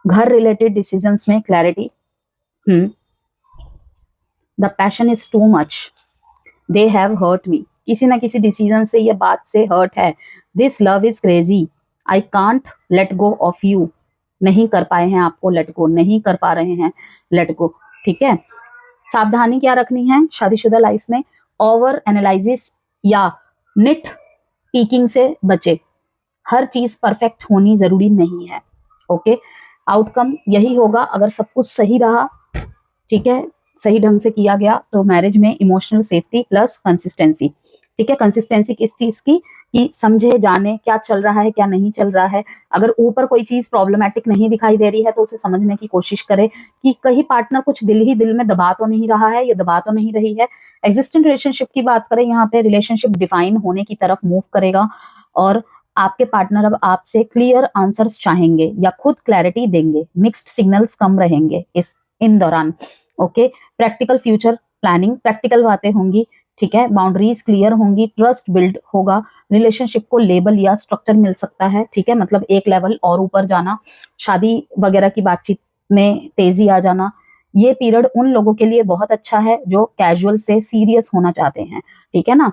घर रिलेटेड डिसीजंस में clarity. The passion is too much, they have hurt me. किसी ना किसी डिसीजन से ये बात से हर्ट है। This love is crazy, I can't let go of you. नहीं कर पाए हैं आपको लेट गो, नहीं कर पा रहे हैं लेट गो, ठीक है। सावधानी क्या रखनी है शादीशुदा लाइफ में, ओवर एनालिसिस या निट पीकिंग से बचे। हर चीज परफेक्ट होनी जरूरी नहीं है। ओके, आउटकम यही होगा अगर सब कुछ सही रहा, ठीक है, सही ढंग से किया गया, तो मैरिज में इमोशनल सेफ्टी प्लस कंसिस्टेंसी। ठीक है। कंसिस्टेंसी किस चीज की, कि समझे जाने क्या चल रहा है क्या नहीं चल रहा है। अगर ऊपर कोई चीज प्रॉब्लमेटिक नहीं दिखाई दे रही है तो उसे समझने की कोशिश करे कि कहीं पार्टनर कुछ दिल ही दिल में दबा तो नहीं रहा है, ये दबा तो नहीं रही है। एग्जिस्टिंग रिलेशनशिप की बात करें, यहाँ पे रिलेशनशिप डिफाइन होने की तरफ मूव करेगा और आपके पार्टनर अब आपसे क्लियर आंसर्स चाहेंगे या खुद क्लैरिटी देंगे। मिक्स्ड सिग्नल्स कम रहेंगे इन दौरान। Okay. Practical future planning, practical बातें होंगी, ठीक है। बाउंड्रीज क्लियर होंगी, ट्रस्ट बिल्ड होगा, रिलेशनशिप को लेबल या स्ट्रक्चर मिल सकता है, ठीक है। मतलब एक लेवल और ऊपर जाना, शादी वगैरह की बातचीत में तेजी आ जाना। ये पीरियड उन लोगों के लिए बहुत अच्छा है जो कैजुअल से सीरियस होना चाहते हैं, ठीक है ना।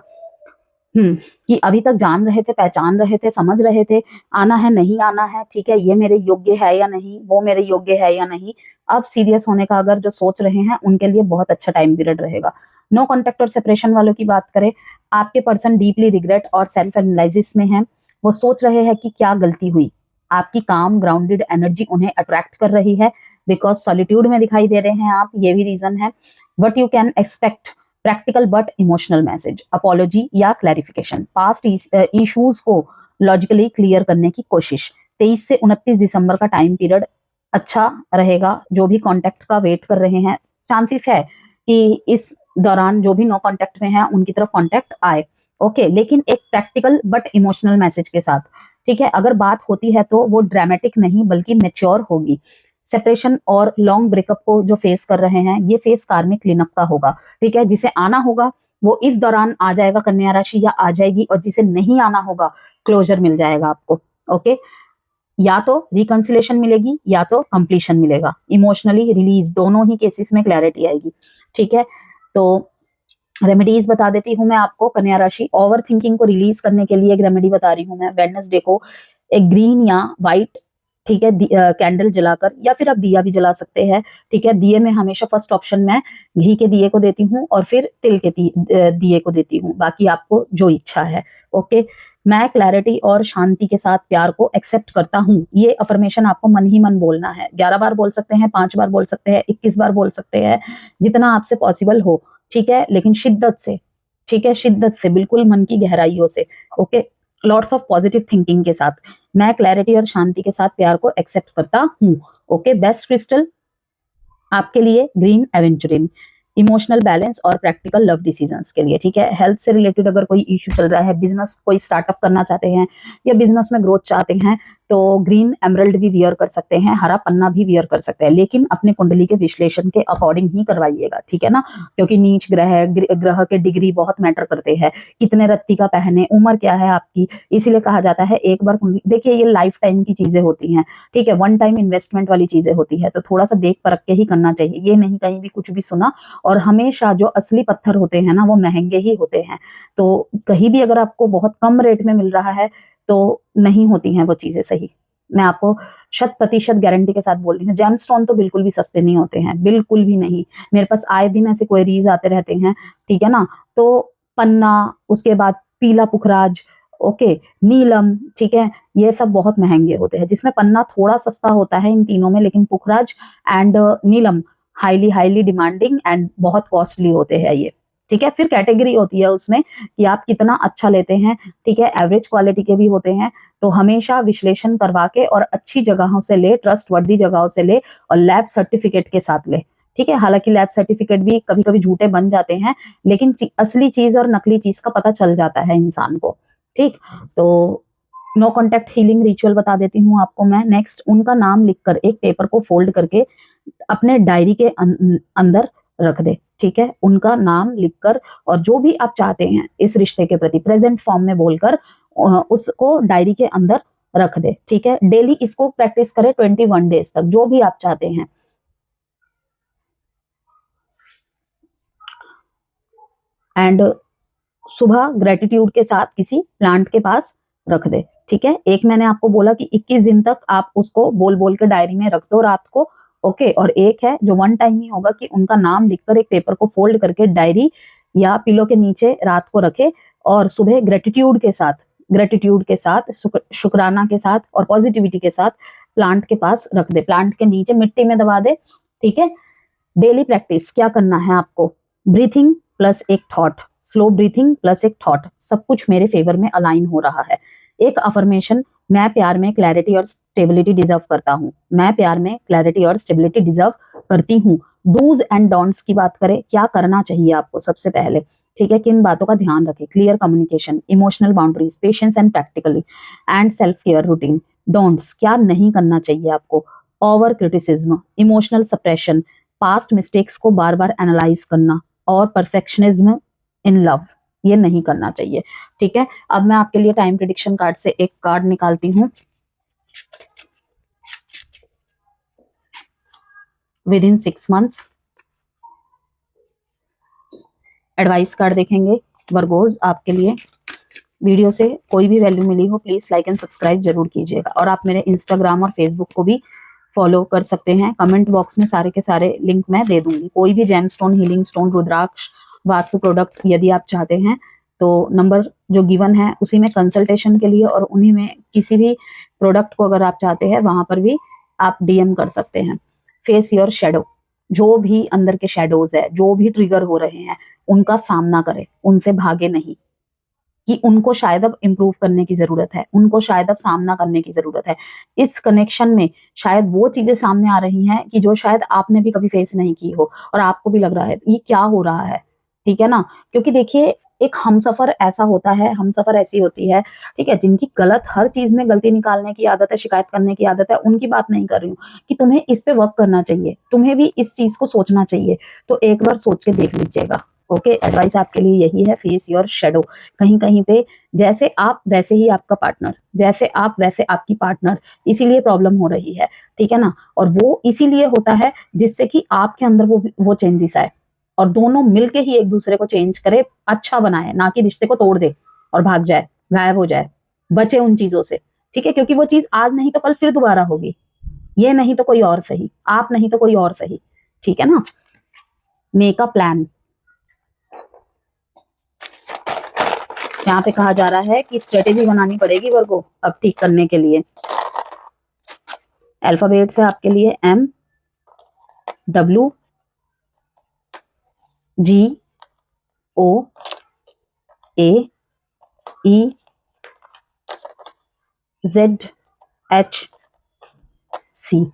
कि अभी तक जान रहे थे, पहचान रहे थे, समझ रहे थे, आना है नहीं आना है, ठीक है, ये मेरे योग्य है या नहीं, वो मेरे योग्य है या नहीं। अब सीरियस होने का अगर जो सोच रहे हैं उनके लिए बहुत अच्छा टाइम पीरियड रहेगा। नो कॉन्टेक्ट और सेपरेशन वालों की बात करें, आपके पर्सन डीपली रिग्रेट और सेल्फ एनालिसिस में है। वो सोच रहे हैं कि क्या गलती हुई। आपकी काम ग्राउंडेड एनर्जी उन्हें अट्रैक्ट कर रही है, बिकॉज सॉलिट्यूड में दिखाई दे रहे हैं आप, ये भी रीजन है। What you can expect, practical but emotional message, apology या क्लैरिफिकेशन, पास्ट इश्यूज को लॉजिकली क्लियर करने की कोशिश। 23 से 29 दिसंबर का टाइम पीरियड अच्छा रहेगा। जो भी कांटेक्ट का वेट कर रहे हैं, चांसेस है कि इस दौरान जो भी नो कांटेक्ट में है उनकी तरफ कांटेक्ट आए, ओके। लेकिन एक प्रैक्टिकल बट इमोशनल मैसेज के साथ, ठीक है। अगर बात होती है तो वो ड्रामेटिक नहीं बल्कि मेच्योर होगी। सेपरेशन और लॉन्ग ब्रेकअप को जो फेस कर रहे हैं, ये फेस कार्मिक क्लीनअप का होगा, ठीक है। जिसे आना होगा वो इस दौरान आ जाएगा कन्या राशि, या आ जाएगी, और जिसे नहीं आना होगा क्लोजर मिल जाएगा आपको, ओके। या तो रिकंसिलेशन मिलेगी या तो कंप्लीशन मिलेगा। इमोशनली रिलीज, दोनों ही केसेस में क्लैरिटी आएगी, ठीक है। तो रेमेडीज बता देती हूँ मैं आपको। कन्या राशि, ओवर थिंकिंग को रिलीज करने के लिए एक रेमेडी बता रही हूँ मैं। वेडनेसडे को एक ग्रीन या व्हाइट, ठीक है, कैंडल जलाकर, या फिर आप दिया भी जला सकते हैं, ठीक है। दिए में हमेशा फर्स्ट ऑप्शन मैं घी के दिए को देती हूँ और फिर तिल के दिए को देती हूँ, बाकी आपको जो इच्छा है, ओके। मैं क्लैरिटी और शांति के साथ प्यार को एक्सेप्ट करता हूँ। ये अफर्मेशन आपको मन ही मन बोलना है। 11 बार बोल सकते हैं, 5 बार बोल सकते हैं, 21 बार बोल सकते हैं, जितना आपसे पॉसिबल हो, ठीक है। लेकिन शिद्दत से, ठीक है, शिद्दत से, बिल्कुल मन की गहराइयों से, okay. Lots of positive thinking के साथ मैं क्लैरिटी और शांति के साथ प्यार को एक्सेप्ट करता हूँ, ओके। बेस्ट क्रिस्टल आपके लिए ग्रीन एवेंचुरिन, इमोशनल बैलेंस और प्रैक्टिकल लव डिसीजंस के लिए, ठीक है। हेल्थ से रिलेटेड अगर कोई इश्यू चल रहा है, बिजनेस कोई स्टार्टअप करना चाहते हैं या बिजनेस में ग्रोथ चाहते हैं, तो ग्रीन एमरल्ड भी वियर कर सकते हैं, हरा पन्ना भी वियर कर सकते हैं, लेकिन अपने कुंडली के विश्लेषण के अकॉर्डिंग ही करवाइएगा, ठीक है ना। क्योंकि नीच ग्रह के डिग्री बहुत मैटर करते हैं, कितने रत्ती का पहने, उम्र क्या है आपकी। इसीलिए कहा जाता है एक बार कुंडली देखिए, ये लाइफ टाइम की चीजें होती हैं, ठीक है, वन टाइम इन्वेस्टमेंट वाली चीजें होती है, तो थोड़ा सा देख परख के ही करना चाहिए। ये नहीं कहीं भी कुछ भी सुना, और हमेशा जो असली पत्थर होते हैं ना वो महंगे ही होते हैं। तो कहीं भी अगर आपको बहुत कम रेट में मिल रहा है तो नहीं होती हैं वो चीजें सही। मैं आपको 100% गारंटी के साथ बोल रही हूँ। जेमस्टोन तो बिल्कुल भी सस्ते नहीं होते हैं, बिल्कुल भी नहीं। मेरे पास आए दिन ऐसे क्वेरीज आते रहते हैं, ठीक है ना। तो पन्ना, उसके बाद पीला पुखराज, ओके, नीलम, ठीक है, ये सब बहुत महंगे होते हैं। जिसमें पन्ना थोड़ा सस्ता होता है इन तीनों में, लेकिन पुखराज एंड नीलम हाईली हाईली डिमांडिंग एंड बहुत कॉस्टली होते हैं ये, ठीक है। फिर कैटेगरी होती है उसमें कि आप कितना अच्छा लेते हैं, ठीक है। एवरेज क्वालिटी के भी होते हैं। तो हमेशा विश्लेषण करवा के और अच्छी जगहों से ले, ट्रस्ट वर्दी जगहों से ले, और लैब सर्टिफिकेट के साथ ले, ठीक है। हालांकि लैब सर्टिफिकेट भी कभी कभी झूठे बन जाते हैं, लेकिन असली चीज और नकली चीज का पता चल जाता है इंसान को, ठीक। तो नो कॉन्टेक्ट हीलिंग रिचुअल बता देती हूँ आपको मैं। नेक्स्ट, उनका नाम लिखकर एक पेपर को फोल्ड करके अपने डायरी के अंदर रख दे, ठीक है। उनका नाम लिखकर, और जो भी आप चाहते हैं इस रिश्ते के प्रति प्रेजेंट फॉर्म में बोलकर उसको डायरी के अंदर रख दे, ठीक है। डेली इसको प्रैक्टिस करें 21 डेज तक, जो भी आप चाहते हैं। एंड सुबह ग्रेटिट्यूड के साथ किसी प्लांट के पास रख दे, ठीक है। एक मैंने आपको बोला कि 21 दिन तक आप उसको बोल बोल के डायरी में रख दो रात को, ओके। और एक है जो वन टाइम ही होगा कि उनका नाम लिखकर एक पेपर को फोल्ड करके डायरी या पिलो के नीचे रात को रखे, और सुबह ग्रेटिट्यूड के साथ शुक्राना के साथ और पॉजिटिविटी के साथ प्लांट के पास रख दे, प्लांट के नीचे मिट्टी में दबा दे, ठीक है। डेली प्रैक्टिस क्या करना है आपको, ब्रीथिंग प्लस एक थॉट, स्लो ब्रीथिंग प्लस एक थॉट, सब कुछ मेरे फेवर में अलाइन हो रहा है। एक अफर्मेशन, मैं प्यार में क्लैरिटी और स्टेबिलिटी डिजर्व करता हूँ, मैं प्यार में क्लैरिटी और स्टेबिलिटी डिजर्व करती हूँ। डूज एंड डोंट्स की बात करें, क्या करना चाहिए आपको सबसे पहले, ठीक है, किन बातों का ध्यान रखें, clear communication, emotional boundaries, patience and practically and self care routine. Don'ts, क्या नहीं करना चाहिए आपको, over criticism, emotional suppression, past mistakes को बार बार एनालाइज करना, और परफेक्शनिज्म इन लव, ये नहीं करना चाहिए। ठीक है, अब मैं आपके लिए टाइम प्रिडिक्शन कार्ड से एक कार्ड निकालती हूँ। With in 6 months, advice card देखेंगे वर्गोज आपके लिए। वीडियो से कोई भी वैल्यू मिली हो प्लीज लाइक एंड सब्सक्राइब जरूर कीजिएगा, और आप मेरे इंस्टाग्राम और फेसबुक को भी फॉलो कर सकते हैं। कमेंट बॉक्स में सारे के सारे लिंक मैं दे दूंगी। कोई भी जेमस्टोन, हीलिंग स्टोन, रुद्राक्ष, वास्तु प्रोडक्ट यदि आप चाहते हैं तो नंबर जो गिवन है उसी में कंसल्टेशन के लिए, और उन्हीं में किसी भी प्रोडक्ट को अगर आप चाहते हैं वहां पर भी आप डीएम कर सकते हैं। फेस योर शेडो, जो भी अंदर के शेडोज है, जो भी ट्रिगर हो रहे हैं उनका सामना करें, उनसे भागे नहीं, कि उनको शायद अब इम्प्रूव करने की जरूरत है, उनको शायद अब सामना करने की जरूरत है। इस कनेक्शन में शायद वो चीजें सामने आ रही हैं कि जो शायद आपने भी कभी फेस नहीं की हो, और आपको भी लग रहा है ये क्या हो रहा है, ठीक है ना। क्योंकि देखिए, एक हमसफर ऐसा होता है, हमसफर ऐसी होती है, ठीक है, जिनकी गलत, हर चीज में गलती निकालने की आदत है, शिकायत करने की आदत है, उनकी बात नहीं कर रही हूँ, कि तुम्हें इस पे वर्क करना चाहिए, तुम्हें भी इस चीज को सोचना चाहिए, तो एक बार सोच के देख लीजिएगा। ओके, एडवाइस आपके लिए यही है, फेस योर शेडो। कहीं कहीं पे जैसे आप वैसे ही आपका पार्टनर, जैसे आप वैसे आपकी पार्टनर, इसीलिए प्रॉब्लम हो रही है, ठीक है ना। और वो इसीलिए होता है जिससे कि आपके अंदर वो चेंजेस आए, और दोनों मिलके ही एक दूसरे को चेंज करे, अच्छा बनाए, ना कि रिश्ते को तोड़ दे और भाग जाए, गायब हो जाए। बचे उन चीजों से, ठीक है, क्योंकि वो चीज आज नहीं तो कल फिर दोबारा होगी, ये नहीं तो कोई और सही, आप नहीं तो कोई और सही, ठीक है ना। मेक अ प्लान, यहाँ पे कहा जा रहा है कि स्ट्रेटेजी बनानी पड़ेगी वर्गो अब ठीक करने के लिए। अल्फाबेट्स है आपके लिए, M, W, G, O, A, E, Z, H, C।